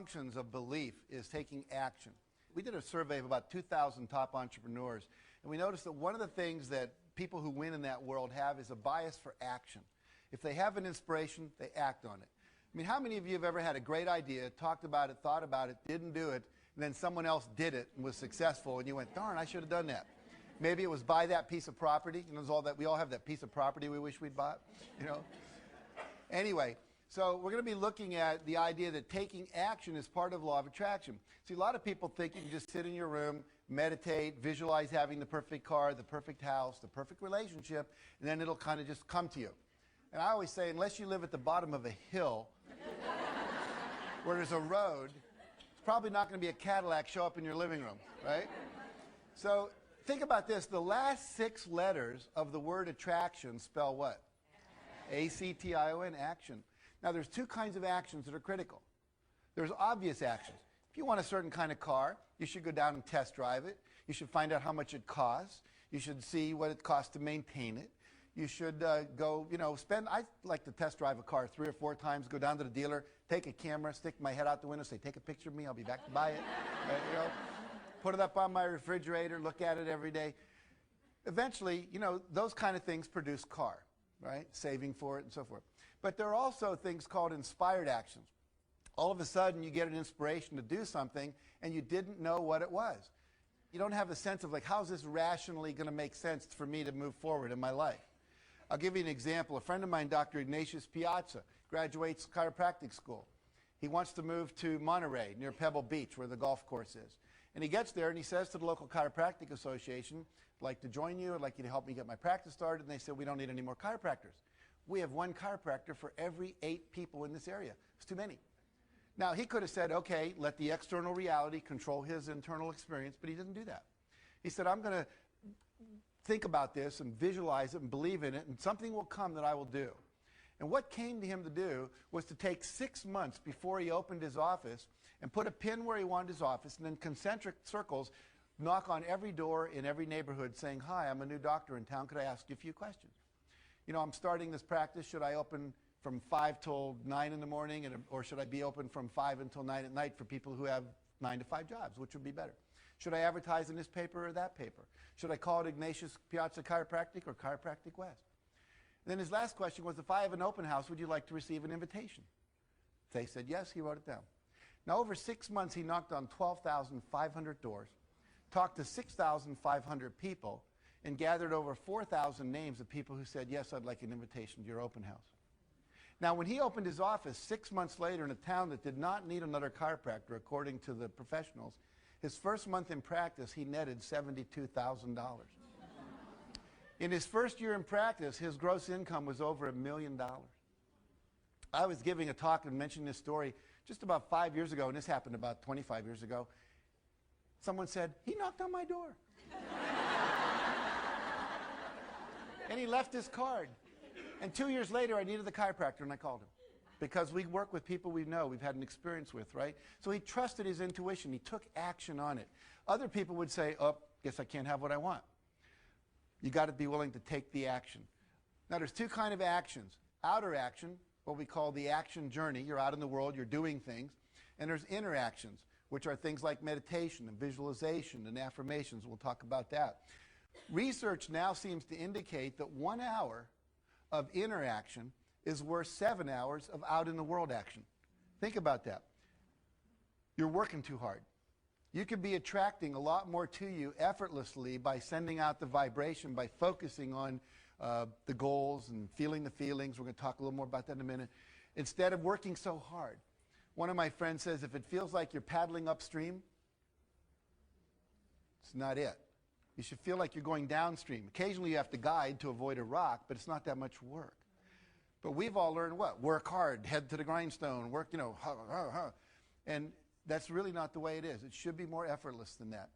functions of belief is taking action. We did a survey of about 2,000 top entrepreneurs, and we noticed that one of the things that people who win in that world have is a bias for action. If they have an inspiration, they act on it. I mean, how many of you have ever had a great idea, talked about it, thought about it, didn't do it, and then someone else did it and was successful, and you went, darn, I should have done that. Maybe it was buy that piece of property. You know, all that, we all have that piece of property we wish we'd bought, you know. Anyway, so we're going to be looking at the idea that taking action is part of law of attraction. See, a lot of people think you can just sit in your room, meditate, visualize having the perfect car, the perfect house, the perfect relationship, and then it'll kind of just come to you. And I always say, unless you live at the bottom of a hill where there's a road, it's probably not going to be a Cadillac show up in your living room, right? So think about this. The last 6 letters of the word attraction spell what? A-C-T-I-O-N, action. Now, there's 2 kinds of actions that are critical. There's obvious actions. If you want a certain kind of car, you should go down and test drive it. You should find out how much it costs. You should see what it costs to maintain it. You should go, you know, I like to test drive a car 3 or 4 times, go down to the dealer, take a camera, stick my head out the window, say, take a picture of me, I'll be back to buy it. You know, put it up on my refrigerator, look at it every day. Eventually, you know, those kind of things produce car, right? Saving for it and so forth. But there are also things called inspired actions. All of a sudden, you get an inspiration to do something, and you didn't know what it was. You don't have a sense of, like, how is this rationally going to make sense for me to move forward in my life? I'll give you an example. A friend of mine, Dr. Ignatius Piazza, graduates chiropractic school. He wants to move to Monterey, near Pebble Beach, where the golf course is. And he gets there, and he says to the local chiropractic association, I'd like to join you. I'd like you to help me get my practice started. And they said, we don't need any more chiropractors. We have 1 chiropractor for every 8 people in this area. It's too many. Now, he could have said, okay, let the external reality control his internal experience, but he didn't do that. He said, I'm going to think about this and visualize it and believe in it, and something will come that I will do. And what came to him to do was to take 6 months before he opened his office and put a pin where he wanted his office, and then concentric circles, knock on every door in every neighborhood saying, hi, I'm a new doctor in town. Could I ask you a few questions? You know, I'm starting this practice. Should I open from 5 till 9 in the morning, or should I be open from 5 until 9 at night for people who have 9 to 5 jobs? Which would be better? Should I advertise in this paper or that paper? Should I call it Ignatius Piazza Chiropractic or Chiropractic West? And then his last question was, if I have an open house, would you like to receive an invitation? They said yes. He wrote it down. Now, over 6 months, he knocked on 12,500 doors, talked to 6,500 people, and gathered over 4,000 names of people who said, yes, I'd like an invitation to your open house. Now, when he opened his office 6 months later in a town that did not need another chiropractor, according to the professionals, his first month in practice, he netted $72,000. In his first year in practice, his gross income was over $1 million. I was giving a talk and mentioned this story just about 5 years ago, and this happened about 25 years ago. Someone said, he knocked on my door. And he left his card. And 2 years later, I needed the chiropractor, and I called him. Because we work with people we know, we've had an experience with, right? So he trusted his intuition. He took action on it. Other people would say, oh, guess I can't have what I want. You got to be willing to take the action. Now, there's 2 kinds of actions. Outer action, what we call the action journey. You're out in the world, you're doing things. And there's inner actions, which are things like meditation and visualization and affirmations. We'll talk about that. Research now seems to indicate that 1 hour of inner action is worth 7 hours of out in the world action. Think about that. You're working too hard. You could be attracting a lot more to you effortlessly by sending out the vibration, by focusing on the goals and feeling the feelings. We're going to talk a little more about that in a minute. Instead of working so hard. One of my friends says, if it feels like you're paddling upstream, it's not it. You should feel like you're going downstream. Occasionally you have to guide to avoid a rock, but it's not that much work. But we've all learned what? Work hard, head to the grindstone, work, you know, and that's really not the way it is. It should be more effortless than that.